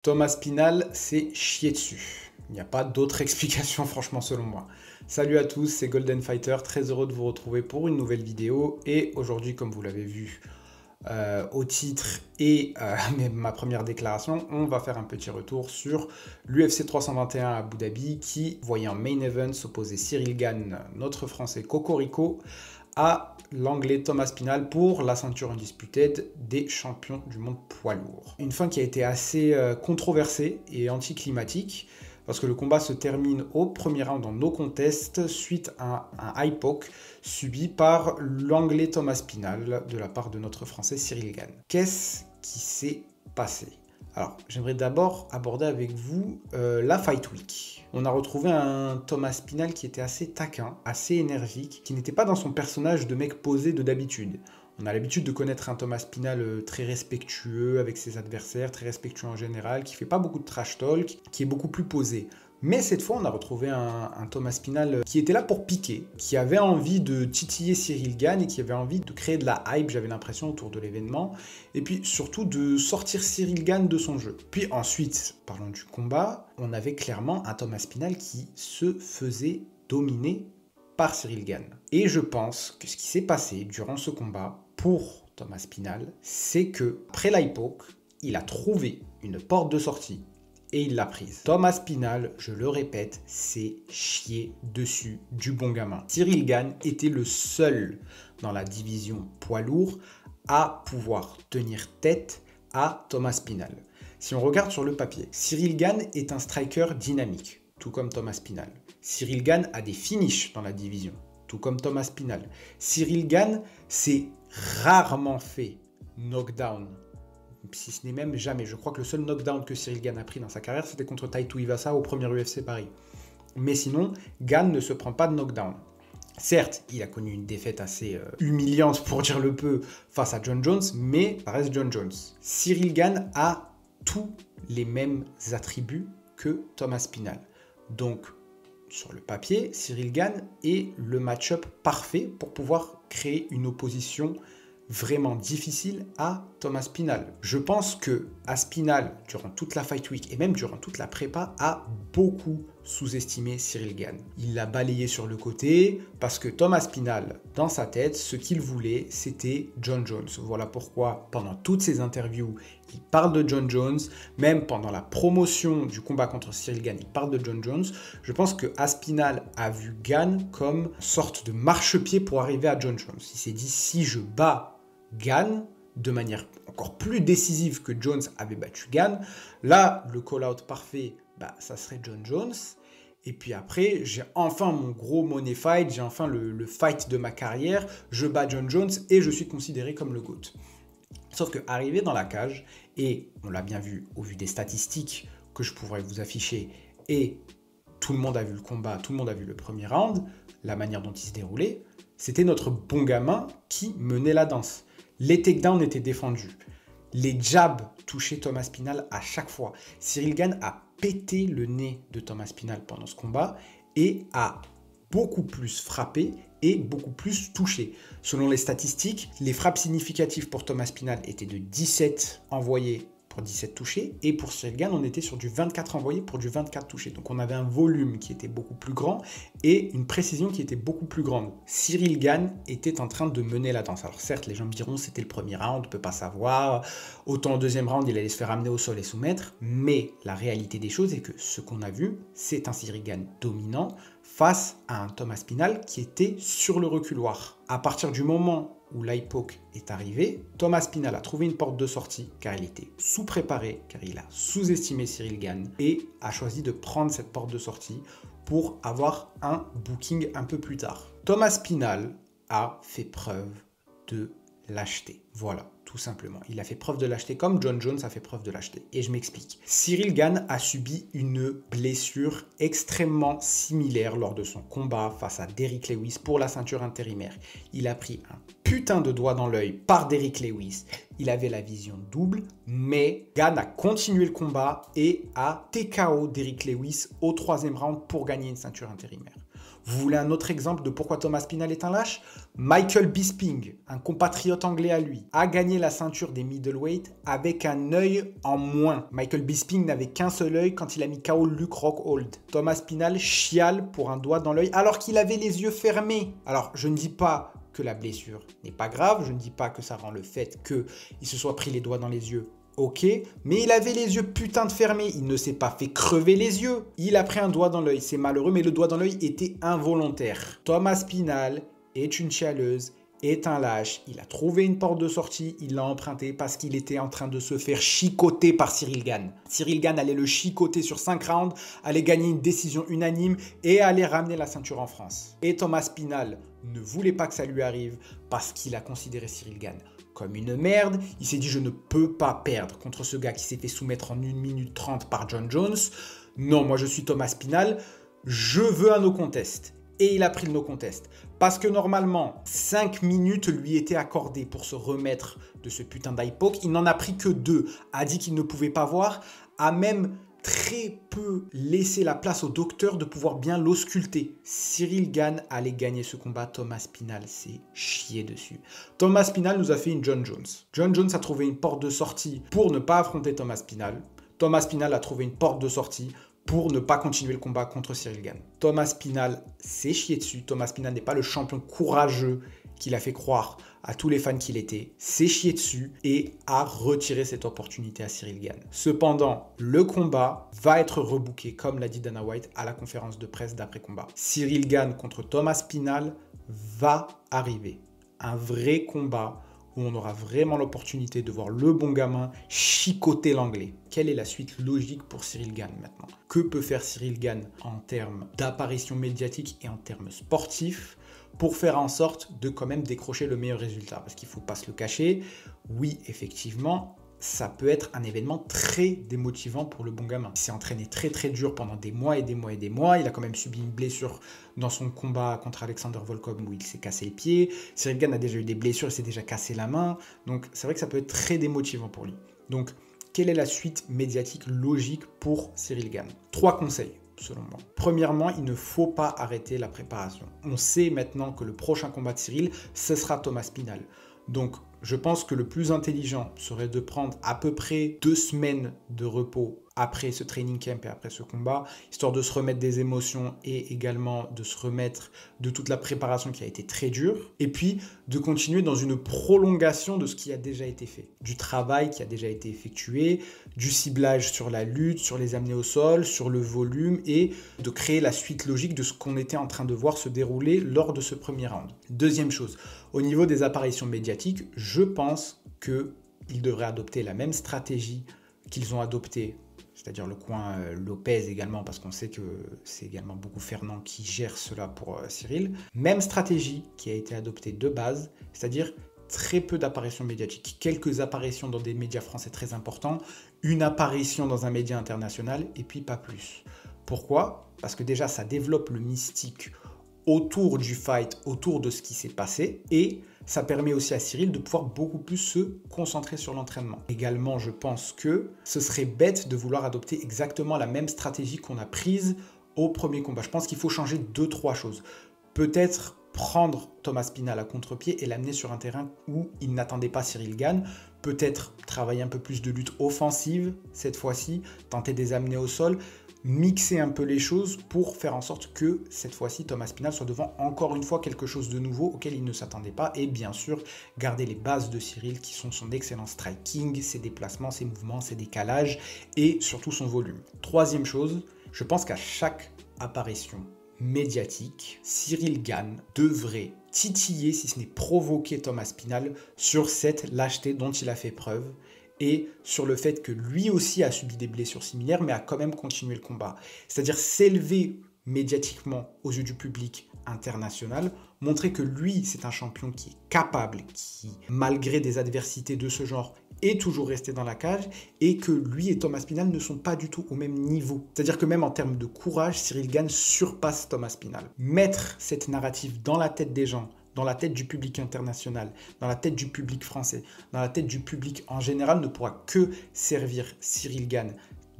Thomas Spinal s'est chié dessus. Il n'y a pas d'autre explication franchement selon moi. Salut à tous, c'est Golden Fighter, très heureux de vous retrouver pour une nouvelle vidéo. Et aujourd'hui, comme vous l'avez vu au titre et ma première déclaration, on va faire un petit retour sur l'UFC 321 à Abu Dhabi qui voyait en main event s'opposer Ciryl Gane, notre français Cocorico, à l'anglais Thomas Spinal pour la ceinture undisputed des champions du monde poids lourd. Une fin qui a été assez controversée et anticlimatique parce que le combat se termine au premier round en no contest suite à un high poke subi par l'anglais Thomas Spinal de la part de notre français Ciryl Gane. Qu'est-ce qui s'est passé ? Alors, j'aimerais d'abord aborder avec vous la Fight Week. On a retrouvé un Thomas Spinal qui était assez taquin, assez énergique, qui n'était pas dans son personnage de mec posé de d'habitude. On a l'habitude de connaître un Thomas Spinal très respectueux avec ses adversaires, très respectueux en général, qui fait pas beaucoup de trash talk, qui est beaucoup plus posé. Mais cette fois, on a retrouvé un Thomas Spinal qui était là pour piquer, qui avait envie de titiller Ciryl Gane et qui avait envie de créer de la hype, j'avais l'impression, autour de l'événement. Et puis surtout de sortir Ciryl Gane de son jeu. Puis ensuite, parlons du combat, on avait clairement un Thomas Spinal qui se faisait dominer par Ciryl Gane. Et je pense que ce qui s'est passé durant ce combat pour Thomas Spinal, c'est que après l'high poke, il a trouvé une porte de sortie et il l'a prise. Thomas Spinal, je le répète, s'est chié dessus du bon gamin. Ciryl Gane était le seul dans la division poids lourd à pouvoir tenir tête à Thomas Spinal. Si on regarde sur le papier, Ciryl Gane est un striker dynamique, tout comme Thomas Spinal. Ciryl Gane a des finishes dans la division, tout comme Thomas Spinal. Ciryl Gane s'est rarement fait knockdown, si ce n'est même jamais. Je crois que le seul knockdown que Ciryl Gane a pris dans sa carrière, c'était contre Taito Iwasa au premier UFC Paris. Mais sinon, Gane ne se prend pas de knockdown. Certes, il a connu une défaite assez humiliante, pour dire le peu, face à John Jones, mais ça reste John Jones. Ciryl Gane a tous les mêmes attributs que Thomas Spinal. Donc, sur le papier, Ciryl Gane est le match-up parfait pour pouvoir créer une opposition vraiment difficile à Thomas Spinal. Je pense que Spinal, durant toute la Fight Week et même durant toute la prépa, a beaucoup sous-estimé Ciryl Gane. Il l'a balayé sur le côté parce que Thomas Spinal, dans sa tête, ce qu'il voulait, c'était John Jones. Voilà pourquoi, pendant toutes ses interviews, il parle de John Jones. Même pendant la promotion du combat contre Ciryl Gane, il parle de John Jones. Je pense que Spinal a vu Gane comme une sorte de marchepied pour arriver à John Jones. Il s'est dit, si je bats Gane de manière encore plus décisive que Jones avait battu Gane, là, le call-out parfait, ça serait John Jones. Et puis après, j'ai enfin mon gros money fight, j'ai enfin le fight de ma carrière, je bats John Jones et je suis considéré comme le GOAT. Sauf que arrivé dans la cage, et on l'a bien vu au vu des statistiques que je pourrais vous afficher, et tout le monde a vu le combat, tout le monde a vu le premier round, la manière dont il se déroulait, c'était notre bon gamin qui menait la danse. Les takedowns étaient défendus. Les jabs touchaient Thomas Spinal à chaque fois. Ciryl Gane a pété le nez de Thomas Spinal pendant ce combat et a beaucoup plus frappé et beaucoup plus touché. Selon les statistiques, les frappes significatives pour Thomas Spinal étaient de 17 envoyées pour 17 touchés, et pour Ciryl Gane, on était sur du 24 envoyés pour du 24 touchés. Donc on avait un volume qui était beaucoup plus grand et une précision qui était beaucoup plus grande. Ciryl Gane était en train de mener la danse. Alors certes, les gens me diront c'était le premier round, on ne peut pas savoir. Autant au deuxième round, il allait se faire amener au sol et soumettre. Mais la réalité des choses est que ce qu'on a vu, c'est un Ciryl Gane dominant face à un Thomas Spinal qui était sur le reculoir. À partir du moment où l'high poke est arrivé, Thomas Spinal a trouvé une porte de sortie car il était sous-préparé, car il a sous-estimé Ciryl Gane et a choisi de prendre cette porte de sortie pour avoir un booking un peu plus tard. Thomas Spinal a fait preuve de lâcheté. Voilà, tout simplement. Il a fait preuve de lâcheté comme John Jones a fait preuve de lâcheté. Et je m'explique. Ciryl Gane a subi une blessure extrêmement similaire lors de son combat face à Derrick Lewis pour la ceinture intérimaire. Il a pris un putain de doigt dans l'œil par Derrick Lewis. Il avait la vision double, mais Gane a continué le combat et a TKO Derrick Lewis au troisième round pour gagner une ceinture intérimaire. Vous voulez un autre exemple de pourquoi Thomas Spinal est un lâche? Michael Bisping, un compatriote anglais à lui, a gagné la ceinture des middleweight avec un œil en moins. Michael Bisping n'avait qu'un seul œil quand il a mis KO Luke Rockhold. Thomas Spinal chiale pour un doigt dans l'œil alors qu'il avait les yeux fermés. Alors, je ne dis pas que la blessure n'est pas grave, je ne dis pas que ça rend le fait qu'il se soit pris les doigts dans les yeux ok, mais il avait les yeux putain de fermés, il ne s'est pas fait crever les yeux. Il a pris un doigt dans l'œil, c'est malheureux, mais le doigt dans l'œil était involontaire. Thomas Spinal est une chialeuse, est un lâche, il a trouvé une porte de sortie, il l'a empruntée parce qu'il était en train de se faire chicoter par Cyril Gane. Cyril Gane allait le chicoter sur 5 rounds, allait gagner une décision unanime et allait ramener la ceinture en France. Et Thomas Spinal ne voulait pas que ça lui arrive parce qu'il a considéré Cyril Gane comme une merde. Il s'est dit je ne peux pas perdre contre ce gars qui s'est fait soumettre en 1 minute 30 par John Jones. Non, moi je suis Thomas Spinal, je veux un no contest. Et il a pris le no contest. Parce que normalement, 5 minutes lui étaient accordées pour se remettre de ce putain d'eye poke. Il n'en a pris que 2. A dit qu'il ne pouvait pas voir. A même très peu laissé la place au docteur de pouvoir bien l'ausculter. Cyril Gane allait gagner ce combat. Thomas Spinal s'est chié dessus. Thomas Spinal nous a fait une John Jones. John Jones a trouvé une porte de sortie pour ne pas affronter Thomas Spinal. Thomas Spinal a trouvé une porte de sortie pour ne pas continuer le combat contre Cyril Gane. Thomas Spinal s'est chié dessus. Thomas Spinal n'est pas le champion courageux qu'il a fait croire à tous les fans qu'il était, s'est chié dessus et a retiré cette opportunité à Cyril Gane. Cependant, le combat va être rebooké, comme l'a dit Dana White à la conférence de presse d'après-combat. Cyril Gane contre Thomas Spinal va arriver. Un vrai combat où on aura vraiment l'opportunité de voir le bon gamin chicoter l'anglais. Quelle est la suite logique pour Cyril Gane maintenant? Que peut faire Cyril Gane en termes d'apparition médiatique et en termes sportifs pour faire en sorte de quand même décrocher le meilleur résultat? Parce qu'il ne faut pas se le cacher, oui, effectivement, ça peut être un événement très démotivant pour le bon gamin. Il s'est entraîné très très dur pendant des mois et des mois et des mois. Il a quand même subi une blessure dans son combat contre Alexander Volkov où il s'est cassé le pied. Cyril Gane a déjà eu des blessures, il s'est déjà cassé la main. Donc c'est vrai que ça peut être très démotivant pour lui. Donc quelle est la suite médiatique logique pour Cyril Gane? 3 conseils. Selon moi. Premièrement, il ne faut pas arrêter la préparation. On sait maintenant que le prochain combat de Cyril, ce sera Thomas Spinal. Donc, je pense que le plus intelligent serait de prendre à peu près 2 semaines de repos après ce training camp et après ce combat, histoire de se remettre des émotions et également de se remettre de toute la préparation qui a été très dure, et puis de continuer dans une prolongation de ce qui a déjà été fait, du travail qui a déjà été effectué, du ciblage sur la lutte, sur les amener au sol, sur le volume, et de créer la suite logique de ce qu'on était en train de voir se dérouler lors de ce premier round. Deuxième chose, au niveau des apparitions médiatiques, je pense qu'ils devraient adopter la même stratégie qu'ils ont adoptée, c'est-à-dire le coin Lopez également, parce qu'on sait que c'est également beaucoup Fernand qui gère cela pour Cyril. Même stratégie qui a été adoptée de base, c'est-à-dire très peu d'apparitions médiatiques, quelques apparitions dans des médias français très importants, une apparition dans un média international, et puis pas plus. Pourquoi? Parce que déjà, ça développe le mystique autour du fight, autour de ce qui s'est passé, et ça permet aussi à Cyril de pouvoir beaucoup plus se concentrer sur l'entraînement. Également, je pense que ce serait bête de vouloir adopter exactement la même stratégie qu'on a prise au premier combat. Je pense qu'il faut changer 2-3 choses. Peut-être prendre Thomas Spinal à contre-pied et l'amener sur un terrain où il n'attendait pas Cyril Gane. Peut-être travailler un peu plus de lutte offensive cette fois-ci, tenter de les amener au sol, mixer un peu les choses pour faire en sorte que cette fois-ci Thomas Spinal soit devant encore une fois quelque chose de nouveau auquel il ne s'attendait pas, et bien sûr garder les bases de Cyril qui sont son excellent striking, ses déplacements, ses mouvements, ses décalages et surtout son volume. Troisième chose, je pense qu'à chaque apparition médiatique, Cyril Gane devrait titiller, si ce n'est provoquer Thomas Spinal sur cette lâcheté dont il a fait preuve, et sur le fait que lui aussi a subi des blessures similaires, mais a quand même continué le combat. C'est-à-dire s'élever médiatiquement aux yeux du public international, montrer que lui, c'est un champion qui est capable, qui, malgré des adversités de ce genre, est toujours resté dans la cage, et que lui et Thomas Spinal ne sont pas du tout au même niveau. C'est-à-dire que même en termes de courage, Cyril Gane surpasse Thomas Spinal. Mettre cette narrative dans la tête des gens, dans la tête du public international, dans la tête du public français, dans la tête du public en général, ne pourra que servir Cyril Gane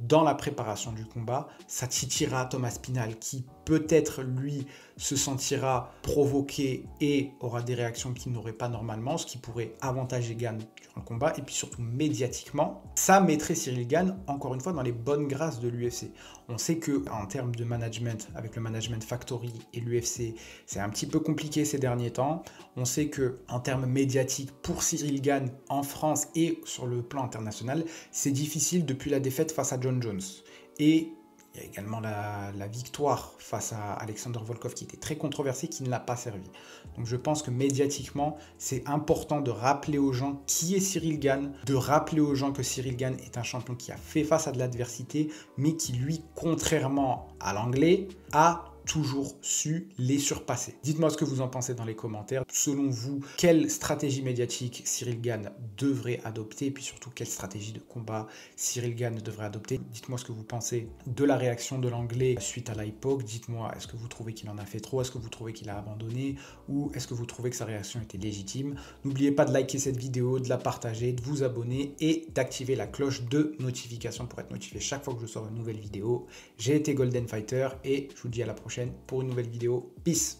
dans la préparation du combat, ça titillera Thomas Spinal qui peut-être lui se sentira provoqué et aura des réactions qu'il n'aurait pas normalement, ce qui pourrait avantager Gane durant le combat. Et puis surtout médiatiquement, ça mettrait Cyril Gane encore une fois dans les bonnes grâces de l'UFC. On sait que en termes de management, avec le Management Factory et l'UFC, c'est un petit peu compliqué ces derniers temps. On sait que en termes médiatiques pour Cyril Gane en France et sur le plan international, c'est difficile depuis la défaite face à John Jones. Et il y a également la victoire face à Alexander Volkov qui était très controversée, qui ne l'a pas servi. Donc je pense que médiatiquement, c'est important de rappeler aux gens qui est Cyril Gane, de rappeler aux gens que Cyril Gane est un champion qui a fait face à de l'adversité, mais qui lui, contrairement à l'anglais, a toujours su les surpasser. Dites-moi ce que vous en pensez dans les commentaires. Selon vous, quelle stratégie médiatique Cyril Gane devrait adopter et puis surtout quelle stratégie de combat Cyril Gane devrait adopter. Dites-moi ce que vous pensez de la réaction de l'anglais suite à l'IPOC. Dites-moi, est-ce que vous trouvez qu'il en a fait trop? Est-ce que vous trouvez qu'il a abandonné? Ou est-ce que vous trouvez que sa réaction était légitime? N'oubliez pas de liker cette vidéo, de la partager, de vous abonner et d'activer la cloche de notification pour être notifié chaque fois que je sors une nouvelle vidéo. J'ai été Golden Fighter et je vous dis à la prochaine pour une nouvelle vidéo. Peace!